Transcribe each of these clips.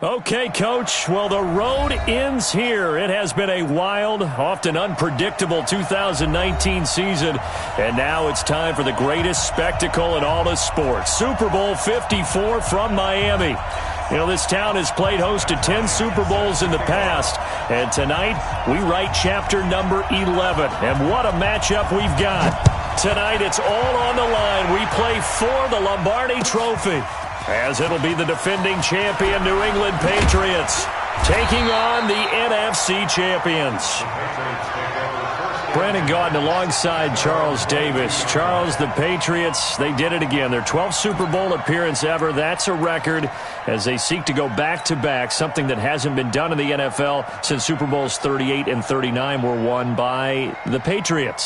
Okay, Coach. Well, the road ends here. It has been a wild, often unpredictable 2019 season. And now it's time for the greatest spectacle in all of sports. Super Bowl 54 from Miami. You know, this town has played host to 10 Super Bowls in the past. And tonight, we write chapter number 11. And what a matchup we've got. Tonight, it's all on the line. We play for the Lombardi Trophy, as it'll be the defending champion New England Patriots taking on the NFC champions. Brandon Gaudin alongside Charles Davis. Charles, the Patriots, they did it again. Their 12th Super Bowl appearance ever. That's a record as they seek to go back-to-back, something that hasn't been done in the NFL since Super Bowls 38 and 39 were won by the Patriots.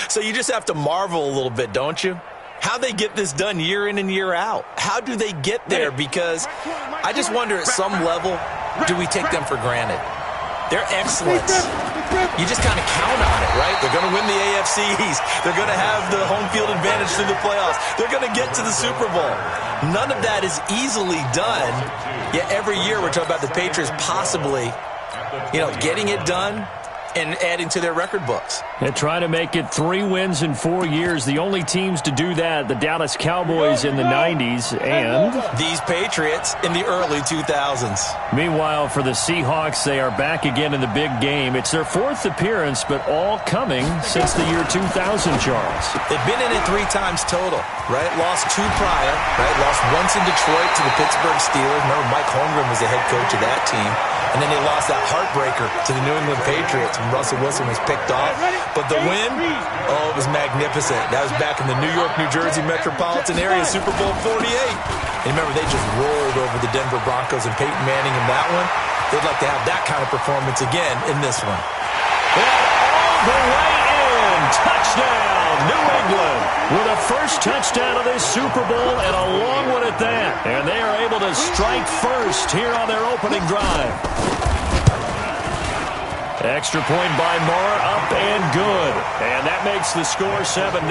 So you just have to marvel a little bit, don't you? How they get this done year in and year out. How do they get there? Because I just wonder at some level, do we take them for granted? Their excellence, you just kind of count on it, right? They're going to win the AFC East. They're going to have the home field advantage through the playoffs. They're going to get to the Super Bowl. None of that is easily done. Yet every year we're talking about the Patriots possibly, getting it done and adding to their record books. They're trying to make it 3 wins in 4 years. The only teams to do that, the Dallas Cowboys in the 90s and these Patriots in the early 2000s. Meanwhile, for the Seahawks, they are back again in the big game. It's their 4th appearance, but all coming since the year 2000, Charles. They've been in it 3 times total, right? Lost 2 prior, right? Lost once in Detroit to the Pittsburgh Steelers. Remember, Mike Holmgren was the head coach of that team. And then they lost that heartbreaker to the New England Patriots when Russell Wilson was picked off. But the win, it was magnificent. That was back in the New York, New Jersey metropolitan area, Super Bowl 48. And remember, they just rolled over the Denver Broncos and Peyton Manning in that one. They'd like to have that kind of performance again in this one. And all the way in. Touchdown, New England, with a first touchdown of this Super Bowl and a long one at that. And they are able to strike first here on their opening drive. Extra point by Moore, up and good. And that makes the score 7-0.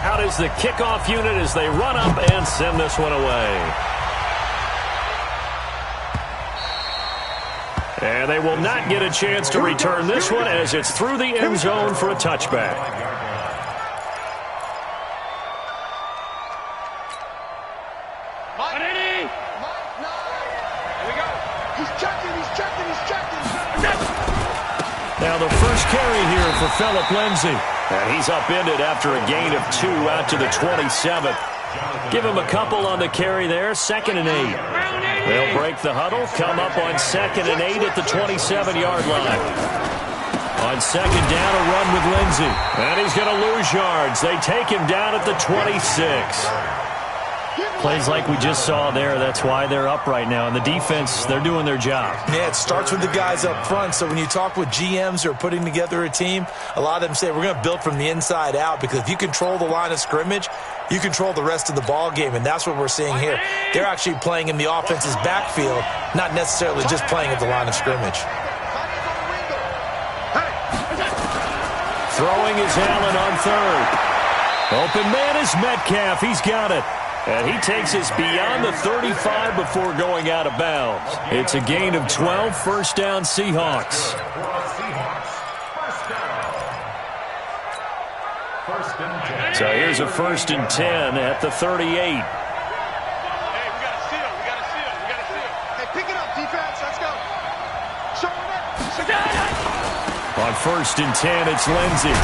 Out is the kickoff unit as they run up and send this one away. And they will not get a chance to return this one as it's through the end zone for a touchback. Now the first carry here for Phillip Lindsay. And he's upended after a gain of 2 out to the 27th. Give him a couple on the carry there, 2nd and 8. They'll break the huddle, come up on 2nd and 8 at the 27-yard line. On 2nd down, a run with Lindsay. And he's going to lose yards. They take him down at the 26. Plays like we just saw there. That's why they're up right now. And the defense, they're doing their job. Yeah, it starts with the guys up front. So when you talk with GMs who are putting together a team, a lot of them say we're going to build from the inside out, because if you control the line of scrimmage, you control the rest of the ball game, and that's what we're seeing here. They're actually playing in the offense's backfield, not necessarily just playing at the line of scrimmage. Throwing is Allen on 3rd. Open man is Metcalf. He's got it. And he takes us beyond the 35 before going out of bounds. It's a gain of 12, first down Seahawks. So here's a 1st and 10 at the 38. Hey, we got to seal. We got to seal. We got to seal. Hey, pick it up, defense. Let's go. Show it. On 1st and 10, it's Lindsay.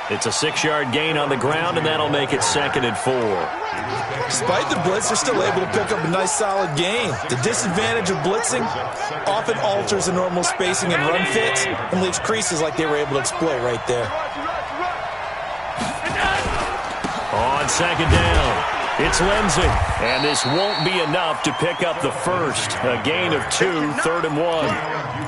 It's a 6-yard gain on the ground, and that'll make it 2nd and 4. Despite the blitz, they're still able to pick up a nice, solid gain. The disadvantage of blitzing often alters the normal spacing and run fits and leaves creases like they were able to exploit right there. On 2nd down, it's Lindsay. And this won't be enough to pick up the first. A gain of 2, 3rd and 1.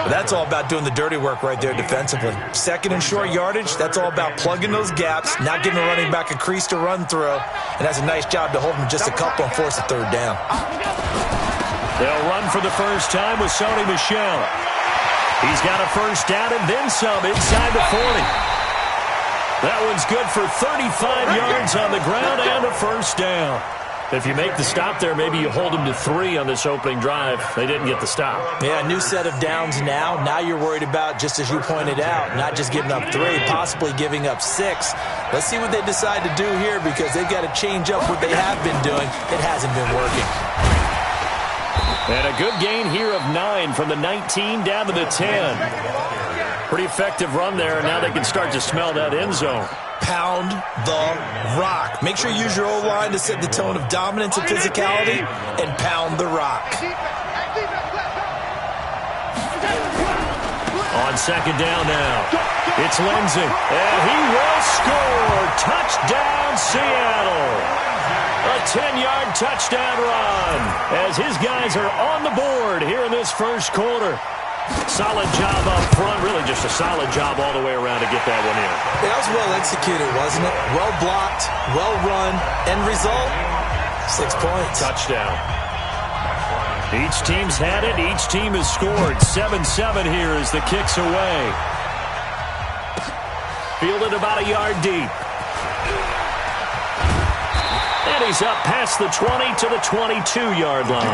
That's all about doing the dirty work right there defensively. 2nd and short yardage, that's all about plugging those gaps, not giving the running back a crease to run through, and that's a nice job to hold him just a couple and force a 3rd down. They'll run for the first time with Sony Michel. He's got a first down and then some inside the 40. That one's good for 35 yards on the ground and a first down. If you make the stop there, maybe you hold them to 3 on this opening drive. They didn't get the stop. Yeah, new set of downs now. Now you're worried about, just as you pointed out, not just giving up 3, possibly giving up 6. Let's see what they decide to do here, because they've got to change up what they have been doing. It hasn't been working. And a good gain here of 9 from the 19 down to the 10. Pretty effective run there, and now they can start to smell that end zone. Pound the rock. Make sure you use your O-line to set the tone of dominance and physicality, and pound the rock. On second down now, it's Lindsey, and he will score. Touchdown, Seattle. A 10-yard touchdown run as his guys are on the board here in this first quarter. Solid job up front, really just a solid job all the way around to get that one in. That was well executed, wasn't it? Well blocked, well run, end result, 6 points. Touchdown. Each team's had it, each team has scored. 7-7 here as the kick's away. Fielded about a yard deep. And he's up past the 20 to the 22-yard line.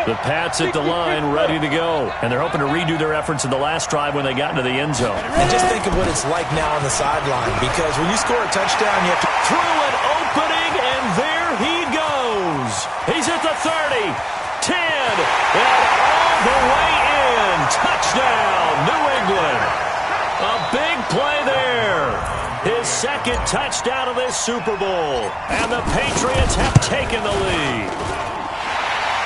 The Pats at the line, ready to go. And they're hoping to redo their efforts in the last drive when they got into the end zone. And just think of what it's like now on the sideline, because when you score a touchdown, you have to... Through an opening, and there he goes. He's at the 30, 10, and all the way in. Touchdown, New England. A big play there. His second touchdown of this Super Bowl. And the Patriots have taken the lead.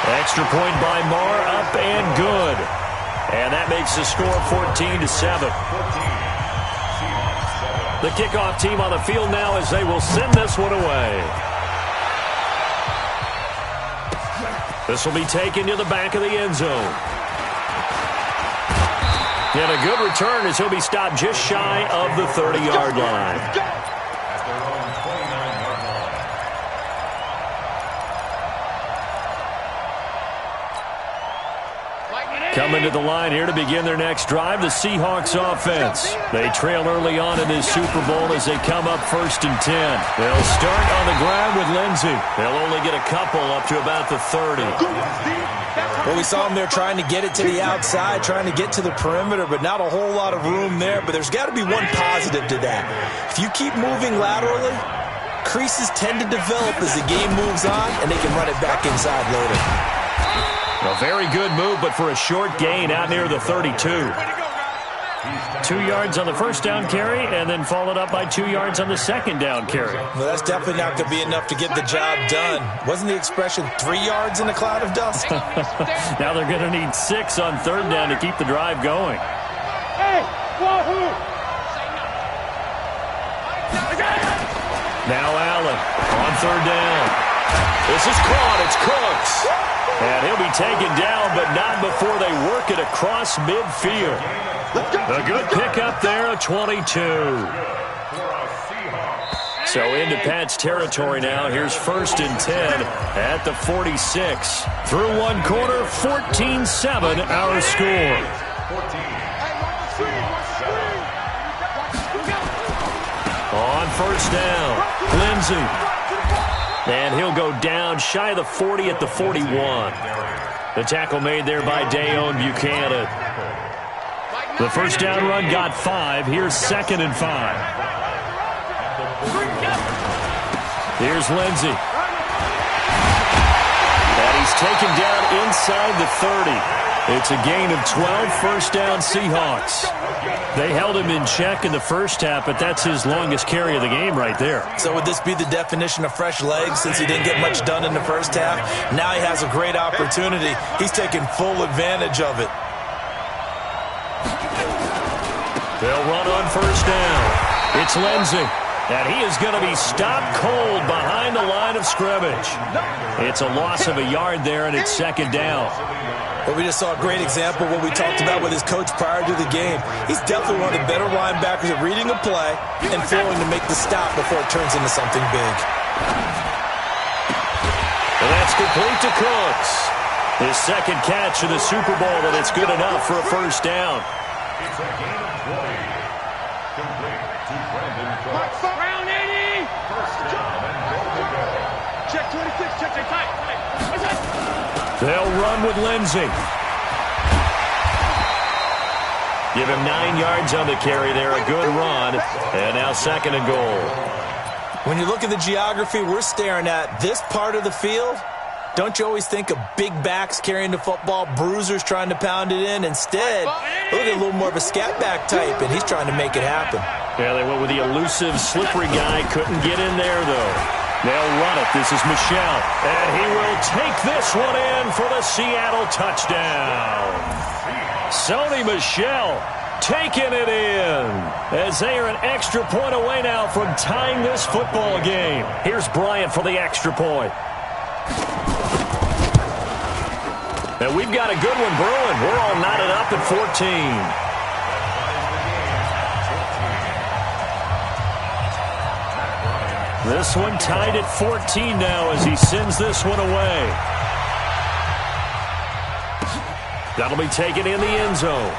Extra point by Marr, up and good. And that makes the score 14-7. The kickoff team on the field now as they will send this one away. This will be taken to the back of the end zone. And a good return as he'll be stopped just shy of the 30-yard line. Coming to the line here to begin their next drive, the Seahawks offense. They trail early on in this Super Bowl as they come up 1st and 10. They'll start on the ground with Lindsey. They'll only get a couple up to about the 30. Well, we saw them there trying to get it to the outside, trying to get to the perimeter, but not a whole lot of room there. But there's got to be one positive to that. If you keep moving laterally, creases tend to develop as the game moves on, and they can run it back inside later. A very good move, but for a short gain out near the 32. 2 yards on the first down carry, and then followed up by 2 yards on the second down carry. Well, that's definitely not going to be enough to get the job done. Wasn't the expression 3 yards in a cloud of dust? Now they're going to need 6 on third down to keep the drive going. Hey, wahoo! Now Allen on third down. This is caught. It's Cooks. And he'll be taken down, but not before they work it across midfield. A good pickup there, a 22. So into Pat's territory now. Here's 1st and 10 at the 46. Through one quarter, 14-7 our score. On first down, Lindsey. And he'll go down shy of the 40 at the 41. The tackle made there by Dayon Buchanan. The first down run got 5. Here's 2nd and 5. Here's Lindsey. And he's taken down inside the 30. It's a gain of 12, first down Seahawks. They held him in check in the first half, but that's his longest carry of the game right there. So would this be the definition of fresh legs since he didn't get much done in the first half? Now he has a great opportunity. He's taking full advantage of it. They'll run on first down. It's Lindsey. And he is going to be stopped cold behind the line of scrimmage. It's a loss of a yard there, and it's 2nd down. Well, we just saw a great example of what we talked about with his coach prior to the game. He's definitely one of the better linebackers at reading a play and failing to make the stop before it turns into something big. complete to Cooks. His second catch of the Super Bowl, and it's good enough for a first down. It's a gain of 20. Complete to Brandon Cooks. Round 80. First down and goal to go. Check 26. Check tight. They'll run with Lindsay. Give him 9 yards on the carry there. A good run. And now second and goal. When you look at the geography we're staring at, this part of the field, don't you always think of big backs carrying the football, bruisers trying to pound it in? Instead, look at a little more of a scat back type, and he's trying to make it happen. Yeah, they went with the elusive, slippery guy. Couldn't get in there, though. They'll run it. This is Michel. And he will take this one in for the Seattle touchdown. Sony Michel taking it in as they are an extra point away now from tying this football game. Here's Bryant for the extra point. And we've got a good one brewing. We're all knotted up at 14. This one tied at 14 now as he sends this one away. That'll be taken in the end zone.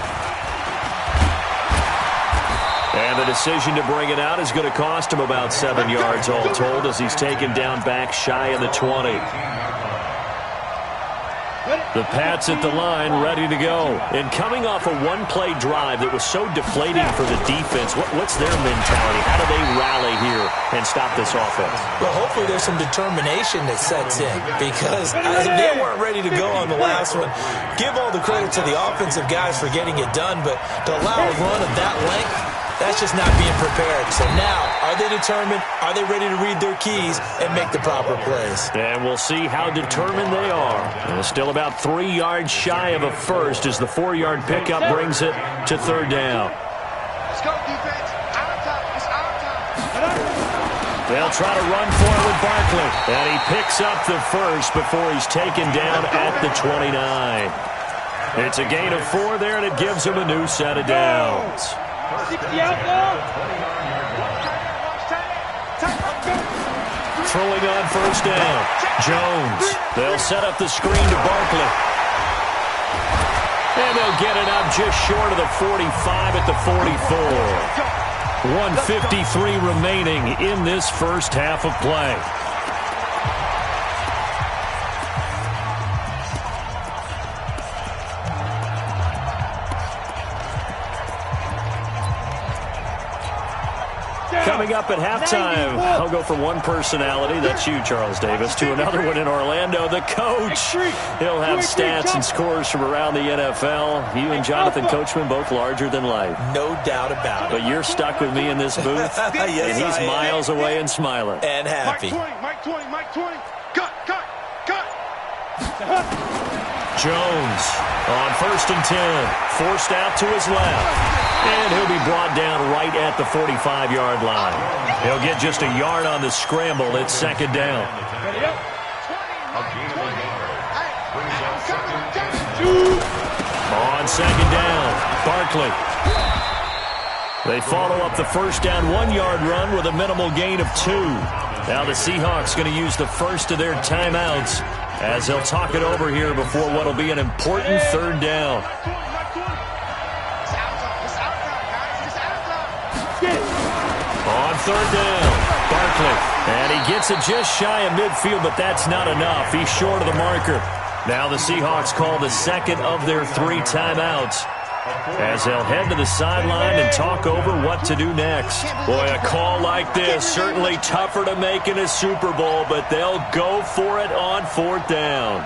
And the decision to bring it out is going to cost him about 7 yards all told as he's taken down back shy of the 20. The Pats at the line, ready to go. And coming off a one-play drive that was so deflating for the defense, what's their mentality? How do they rally here and stop this offense? Well, hopefully there's some determination that sets in because they weren't ready to go on the last one. Give all the credit to the offensive guys for getting it done, but to allow a run of that length, that's just not being prepared. So now, are they determined? Are they ready to read their keys and make the proper plays? And we'll see how determined they are. And still about 3 yards shy of a first as the 4-yard pickup brings it to third down. Let's go, defense. Out of time. It's out of time. They'll try to run for it with Barkley. And he picks up the first before he's taken down at the 29. It's a gain of 4 there, and it gives him a new set of downs. Throwing on first down. Jones. They'll set up the screen to Barkley. And they'll get it up just short of the 45 at the 44. 1:53 remaining in this first half of play. Coming up at halftime, I'll go from one personality, that's you, Charles Davis, to another one in Orlando, the coach. He'll have stats and scores from around the NFL. You and Jonathan Coachman both larger than life. No doubt about it. But you're stuck with me in this booth, Yes, and he's miles away and smiling. And happy. Mike 20. Cut. Jones on 1st and 10, forced out to his left. And he'll be brought down right at the 45-yard line. He'll get just a yard on the scramble. It's second down. On second down, Barkley. They follow up the first down 1-yard run with a minimal gain of 2. Now the Seahawks going to use the first of their timeouts as they'll talk it over here before what will be an important third down. On third down, Barkley. And he gets it just shy of midfield, but that's not enough. He's short of the marker. Now the Seahawks call the second of their 3 timeouts as they'll head to the sideline and talk over what to do next. Boy, a call like this, certainly tougher to make in a Super Bowl, but they'll go for it on 4th down.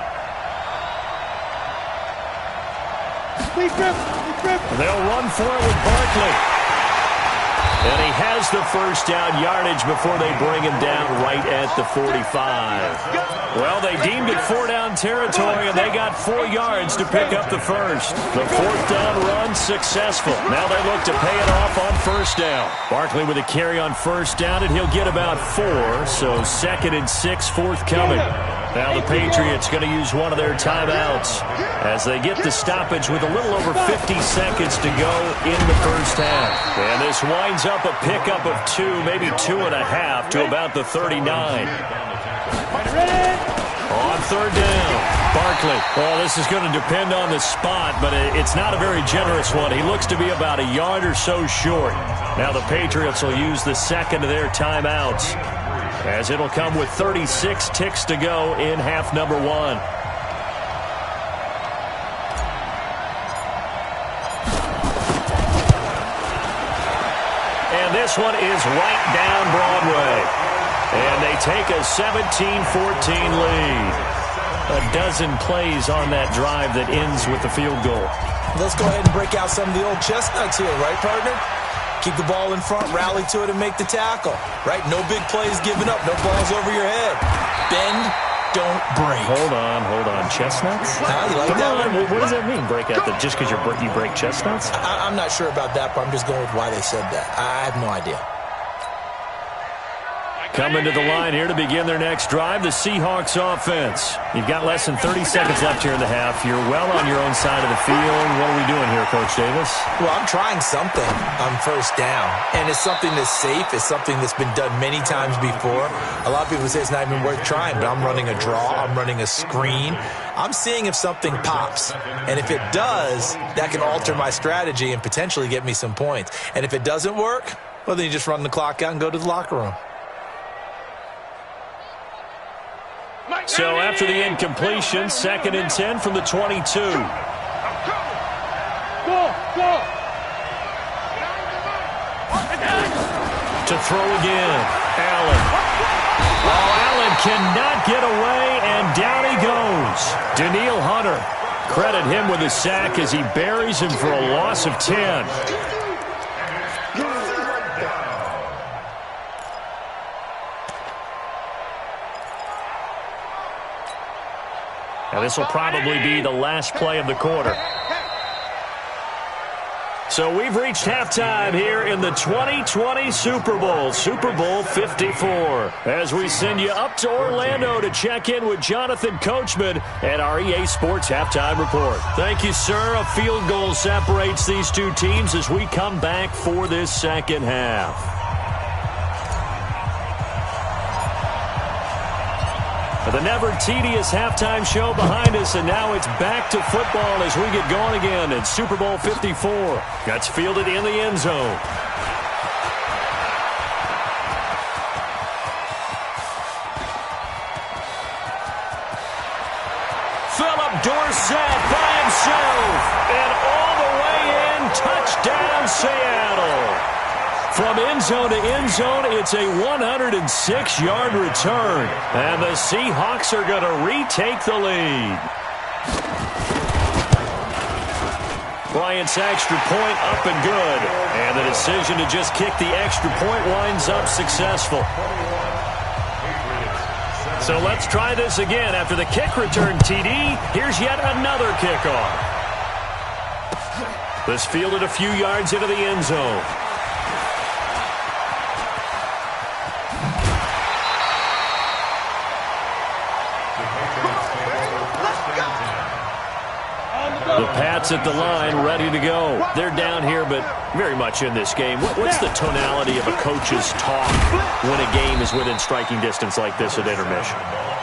They'll run for it with Barkley. And he has the first down yardage before they bring him down right at the 45. Well, they deemed it 4-down territory, and they got 4 yards to pick up the first. The 4th down run successful. Now they look to pay it off on first down. Barkley with a carry on first down, and he'll get about 4, so 2nd and 6 forthcoming. Now the Patriots going to use one of their timeouts as they get the stoppage with a little over 50 seconds to go in the first half. And this winds up a pickup of 2, maybe 2.5 to about the 39. On third down, Barkley. Well, this is going to depend on the spot, but it's not a very generous one. He looks to be about a yard or so short. Now the Patriots will use the second of their timeouts, as it'll come with 36 ticks to go in half number one. And this one is right down Broadway. And they take a 17-14 lead. A dozen plays on that drive that ends with the field goal. Let's go ahead and break out some of the old chestnuts here, right, partner? Keep the ball in front, rally to it, and make the tackle, right? No big plays given up, no balls over your head. Bend, don't break. Hold on. Chestnuts? You like Come that on, one? what does that mean, break out? Just because you break chestnuts? I'm not sure about that, but I'm just going with why they said that. I have no idea. Coming to the line here to begin their next drive, the Seahawks offense. You've got less than 30 seconds left here in the half. You're well on your own side of the field. What are we doing here, Coach Davis? Well, I'm trying something on first down, and it's something that's safe. It's something that's been done many times before. A lot of people say it's not even worth trying, but I'm running a draw. I'm running a screen. I'm seeing if something pops, and if it does, that can alter my strategy and potentially get me some points. And if it doesn't work, well, then you just run the clock out and go to the locker room. So after the incompletion, 2nd and 10 from the 22. Go. To throw again, Allen. Oh, Allen cannot get away, and down he goes. Danielle Hunter. Credit him with a sack as he buries him for a loss of 10. Now this will probably be the last play of the quarter. So we've reached halftime here in the 2020 Super Bowl, Super Bowl 54. As we send you up to Orlando to check in with Jonathan Coachman at our EA Sports Halftime Report. Thank you, sir. A field goal separates these two teams as we come back for this second half. The never-tedious halftime show behind us, and now it's back to football as we get going again in Super Bowl 54. That's fielded in the end zone. Philip Dorsett by himself, and all the way in, touchdown Seattle. From end zone to end zone, it's a 106-yard return. And the Seahawks are going to retake the lead. Bryant's extra point up and good. And the decision to just kick the extra point winds up successful. So let's try this again. After the kick return TD, here's yet another kickoff. This fielded a few yards into the end zone. The Pats at the line, ready to go. They're down here, but very much in this game. What's the tonality of a coach's talk when a game is within striking distance like this at intermission?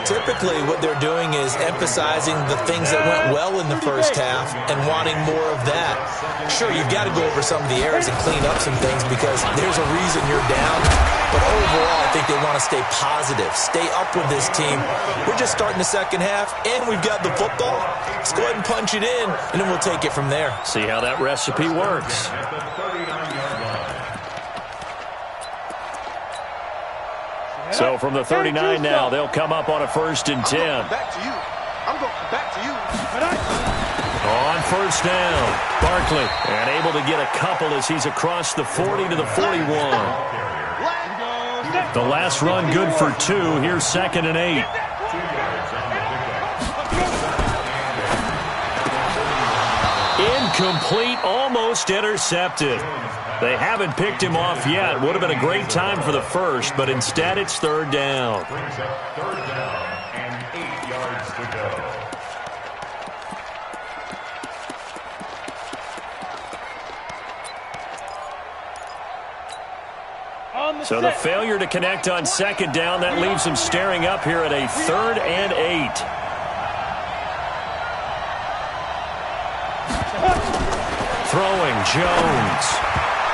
Typically, what they're doing is emphasizing the things that went well in the first half and wanting more of that. Sure, you've got to go over some of the errors and clean up some things because there's a reason you're down. But overall, I think they want to stay positive, stay up with this team. We're just starting the second half, and we've got the football. Let's go ahead and punch it in, and then we'll take it from there. See how that recipe works. So from the 39 now, they'll come up on a 1st and 10. I'm going back to you. On first down, Barkley, and able to get a couple as he's across the 40 to the 41. The last run good for 2. Here's 2nd and 8. Incomplete, almost intercepted. They haven't picked him off yet. Would have been a great time for the first, but instead it's 3rd down. Brings up 3rd down and 8 yards to go. So the failure to connect on second down, that leaves him staring up here at a 3rd and 8. Throwing Jones.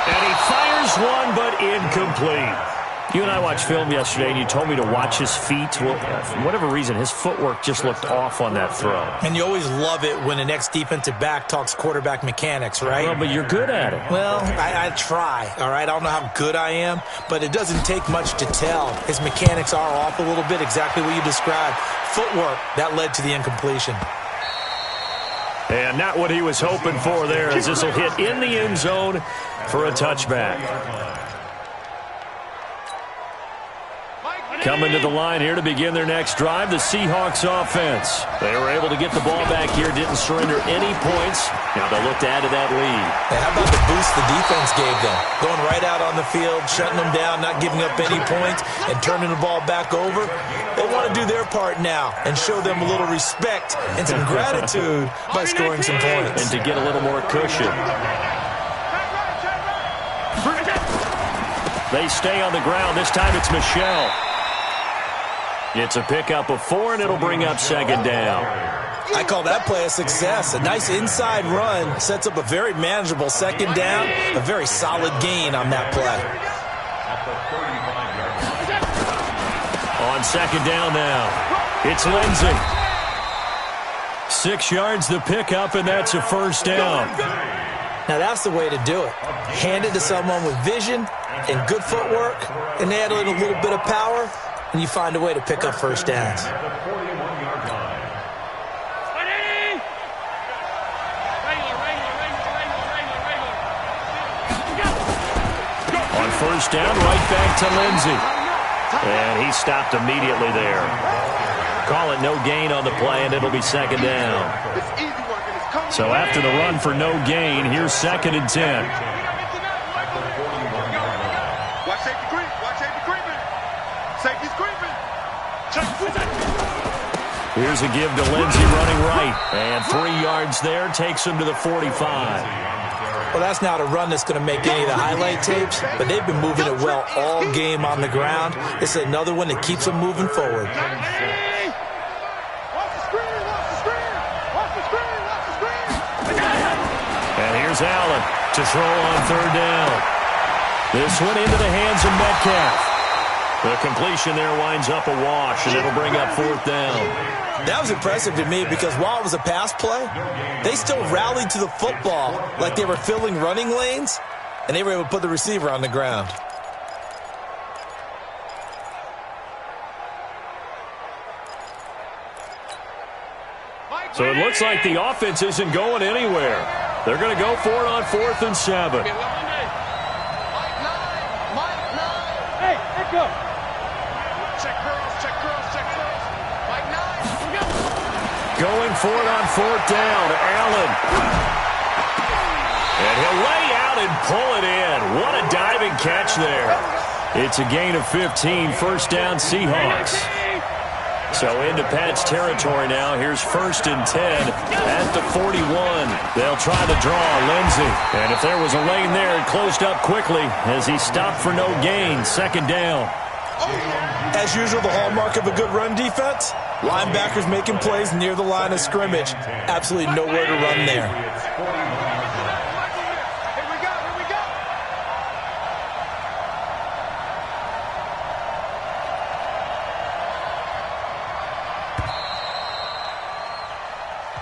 And he fires one, but incomplete. You and I watched film yesterday, and you told me to watch his feet. Well, for whatever reason, his footwork just looked off on that throw. And you always love it when the next defensive back talks quarterback mechanics, right? Well, but you're good at it. Well, I try, all right? I don't know how good I am, but it doesn't take much to tell. His mechanics are off a little bit, exactly what you described. Footwork, that led to the incompletion. And not what he was hoping for there, as this will hit in the end zone for a touchback. Coming to the line here to begin their next drive, the Seahawks offense. They were able to get the ball back here, didn't surrender any points. Now they'll look to add to that lead. Hey, how about the boost the defense gave them? Going right out on the field, shutting them down, not giving up any points, and turning the ball back over. They want to do their part now and show them a little respect and some gratitude by scoring some points. And to get a little more cushion. They stay on the ground. This time it's Michelle. It's a pickup of 4, and it'll bring up second down. I call that play a success. A nice inside run sets up a very manageable second down, a very solid gain on that play. On second down now, it's Lindsey. 6 yards the pickup, and that's a first down. Now that's the way to do it. Hand it to someone with vision and good footwork, and add in a little bit of power, and you find a way to pick up first downs. On first down, right back to Lindsey. And he stopped immediately there. Call it no gain on the play, and it'll be second down. So after the run for no gain, here's 2nd and 10. Here's a give to Lindsey running right. And 3 yards there takes him to the 45. Well, that's not a run that's going to make any of the highlight tapes, but they've been moving it well all game on the ground. This is another one that keeps them moving forward. And here's Allen to throw on 3rd down. This one into the hands of Metcalf. The completion there winds up a wash, and it'll bring up 4th down. That was impressive to me because while it was a pass play, they still rallied to the football like they were filling running lanes, and they were able to put the receiver on the ground. So it looks like the offense isn't going anywhere. They're going to go for it on 4th and 7. Hey, let's go. Check girls, check girls, check girls. Mike 9. Go. Going for it on 4th down. Allen. And he'll lay out and pull it in. What a diving catch there. It's a gain of 15. First down, Seahawks. So into Pat's territory now. Here's 1st and 10 at the 41. They'll try to draw Lindsey. And if there was a lane there, it closed up quickly as he stopped for no gain. Second down. As usual, the hallmark of a good run defense, linebackers making plays near the line of scrimmage. Absolutely nowhere to run there.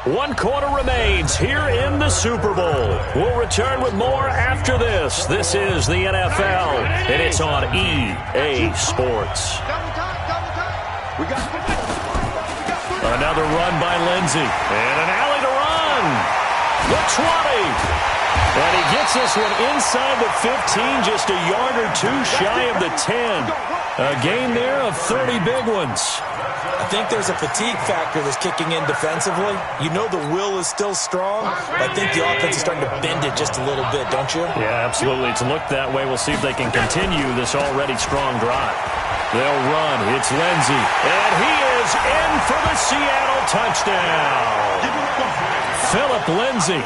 One quarter remains here in the Super Bowl. We'll return with more after this. This is the NFL, and it's on EA Sports. Another run by Lindsey, and an alley to run. The 20. And he gets this one inside the 15, just a yard or two shy of the 10. A gain there of 30 big ones. I think there's a fatigue factor that's kicking in defensively. You know the will is still strong. I think the offense is starting to bend it just a little bit, don't you? Yeah, absolutely. It's looked that way. We'll see if they can continue this already strong drive. They'll run. It's Lindsey. And he is in for the Seattle touchdown. Philip Lindsay,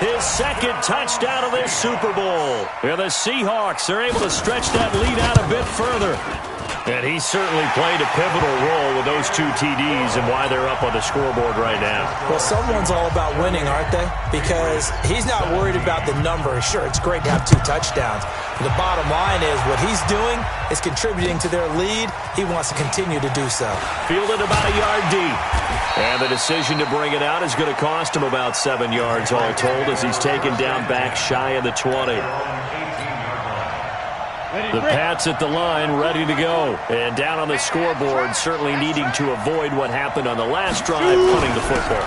his second touchdown of this Super Bowl. And the Seahawks are able to stretch that lead out a bit further. And he certainly played a pivotal role with those 2 TDs and why they're up on the scoreboard right now. Well, someone's all about winning, aren't they? Because he's not worried about the number. Sure, it's great to have 2 touchdowns. But the bottom line is what he's doing is contributing to their lead. He wants to continue to do so. Fielded about a yard deep. And the decision to bring it out is going to cost him about 7 yards all told as he's taken down back shy of the 20. The Pats at the line, ready to go. And down on the scoreboard, certainly needing to avoid what happened on the last drive, punting the football.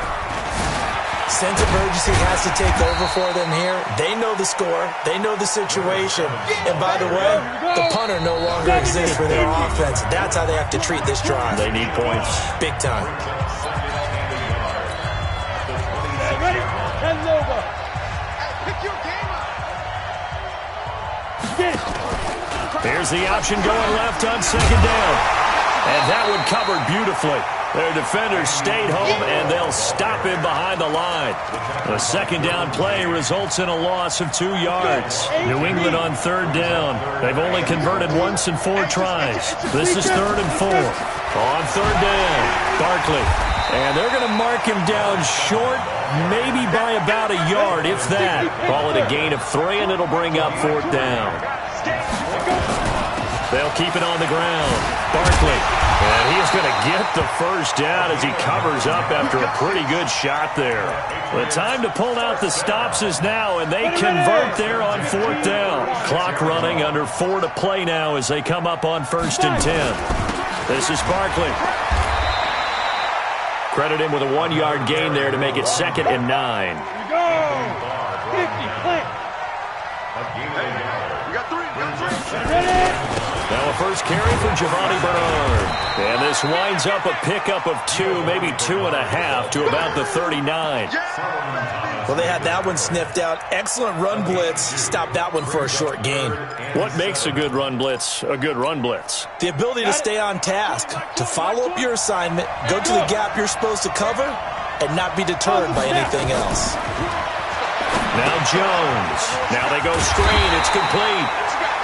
Sense of urgency has to take over for them here. They know the score. They know the situation. And by the way, the punter no longer exists for their offense. That's how they have to treat this drive. They need points. Big time. Ready? And over. Pick your game up. Here's the option going left on second down. And that one covered beautifully. Their defenders stayed home, and they'll stop him behind the line. The second down play results in a loss of 2 yards. New England on third down. They've only converted once in 4 tries. This is 3rd and 4. On third down, Barkley. And they're going to mark him down short, maybe by about a yard, if that. Call it a gain of 3, and it'll bring up 4th down. They'll keep it on the ground. Barkley. And he's going to get the first down as he covers up after a pretty good shot there. The time to pull out the stops is now, and they convert there on 4th down. Clock running, under 4 to play now as they come up on 1st and 10. This is Barkley. Credit him with a 1-yard gain there to make it 2nd and 9. Go! 50, play. You got 3. Ready? Now a first carry for Giovanni Bernard. And this winds up a pickup of 2, maybe 2.5 to about the 39. Well, they had that one sniffed out. Excellent run blitz. Stopped that one for a short gain. What makes a good run blitz a good run blitz? The ability to stay on task, to follow up your assignment, go to the gap you're supposed to cover, and not be deterred by anything else. Now Jones. Now they go screen. It's complete.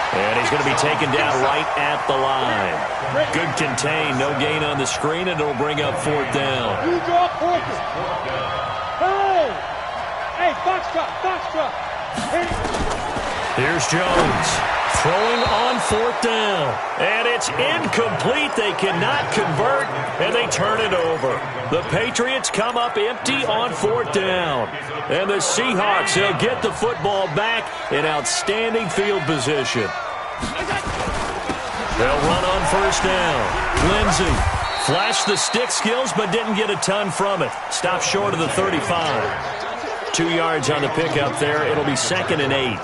And he's going to be taken down right at the line. Good contain. No gain on the screen, and it'll bring up 4th down. You draw focus. Hey! Hey, box drop. Here's Jones. Throwing on 4th down. And it's incomplete. They cannot convert, and they turn it over. The Patriots come up empty on 4th down. And the Seahawks, they'll get the football back in outstanding field position. They'll run on 1st down. Lindsay flashed the stick skills, but didn't get a ton from it. Stopped short of the 35. 2 yards on the pickup there. It'll be 2nd and 8.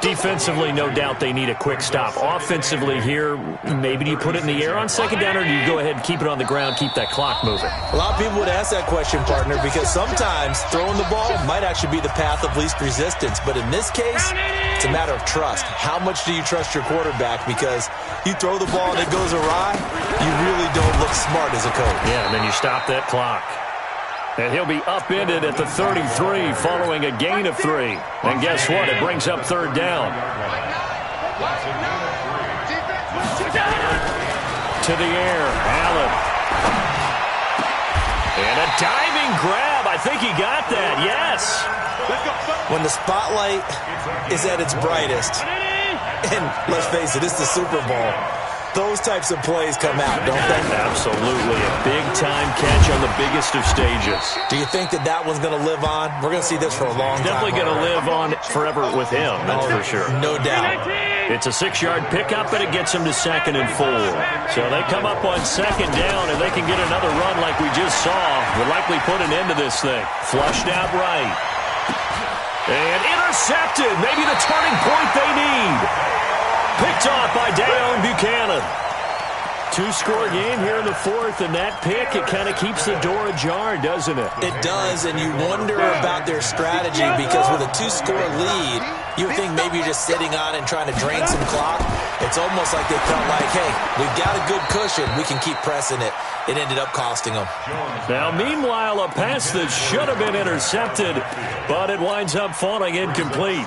Defensively, no doubt they need a quick stop. Offensively here, maybe do you put it in the air on 2nd down, or do you go ahead and keep it on the ground, keep that clock moving? A lot of people would ask that question, partner, because sometimes throwing the ball might actually be the path of least resistance. But in this case, it's a matter of trust. How much do you trust your quarterback? Because you throw the ball and it goes awry, you really don't look smart as a coach. Yeah, and then you stop that clock. And he'll be upended at the 33 following a gain of 3. And guess what? It brings up 3rd down. To the air, Allen. And a diving grab. I think he got that, yes. When the spotlight is at its brightest, and let's face it, it's the Super Bowl, those types of plays come out, don't they? Absolutely. A big-time catch on the biggest of stages. Do you think that one's going to live on? We're going to see this for a long time. Definitely going to live on forever with him, that's for sure. No doubt. It's a 6-yard pickup, and it gets him to 2nd and 4. So they come up on 2nd down, and they can get another run like we just saw. Will likely put an end to this thing. Flushed out right. And intercepted. Maybe the turning point they need. Picked off by Dayon Buchanan. Two-score game here in the fourth, and that pick, it kind of keeps the door ajar, doesn't it? It does, and you wonder about their strategy because with a two-score lead, you would think maybe you're just sitting on and trying to drain some clock. It's almost like they felt like, hey, we've got a good cushion. We can keep pressing it. It ended up costing them. Now, meanwhile, a pass that should have been intercepted, but it winds up falling incomplete.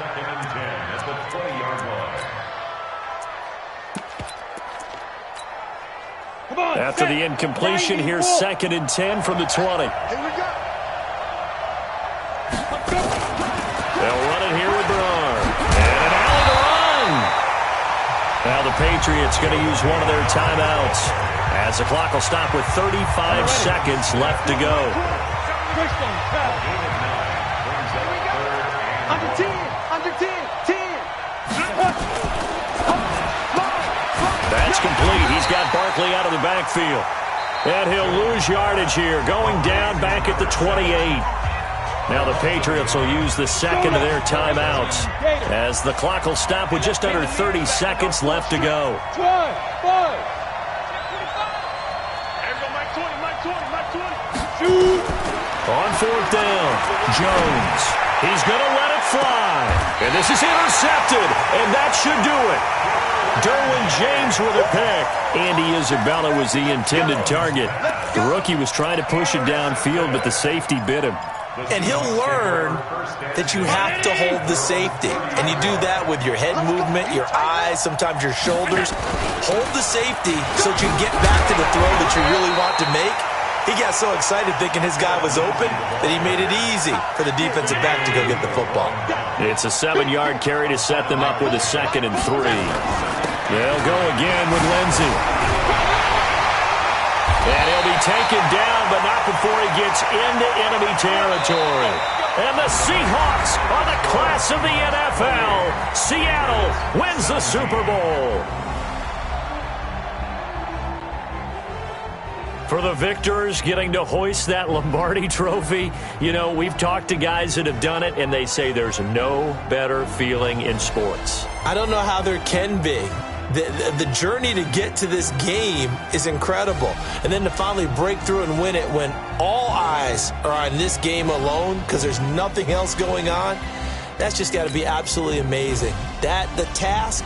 After the incompletion, here's 2nd and 10 from the 20. They'll run it here with Bernard. And an alley to run. Now the Patriots going to use one of their timeouts as the clock will stop with 35 seconds left to go. Under 10, under 10, 10. That's complete. He's got Barkley out of the backfield. And he'll lose yardage here, going down back at the 28. Now the Patriots will use the second of their timeouts as the clock will stop with just under 30 seconds left to go. On 4th down, Jones. He's going to let it fly. And this is intercepted, and that should do it. Derwin James with a pick. Andy Isabella was the intended target. The rookie was trying to push it downfield, but the safety bit him. And he'll learn that you have to hold the safety. And you do that with your head movement, your eyes, sometimes your shoulders. Hold the safety so that you can get back to the throw that you really want to make. He got so excited thinking his guy was open that he made it easy for the defensive back to go get the football. It's a 7-yard carry to set them up with a 2nd and 3. They'll go again with Lindsey. And he'll be taken down, but not before he gets into enemy territory. And the Seahawks are the class of the NFL. Seattle wins the Super Bowl. For the victors getting to hoist that Lombardi trophy, you know, we've talked to guys that have done it, and they say there's no better feeling in sports. I don't know how there can be. The journey to get to this game is incredible. And then to finally break through and win it when all eyes are on this game alone because there's nothing else going on, that's just got to be absolutely amazing. The task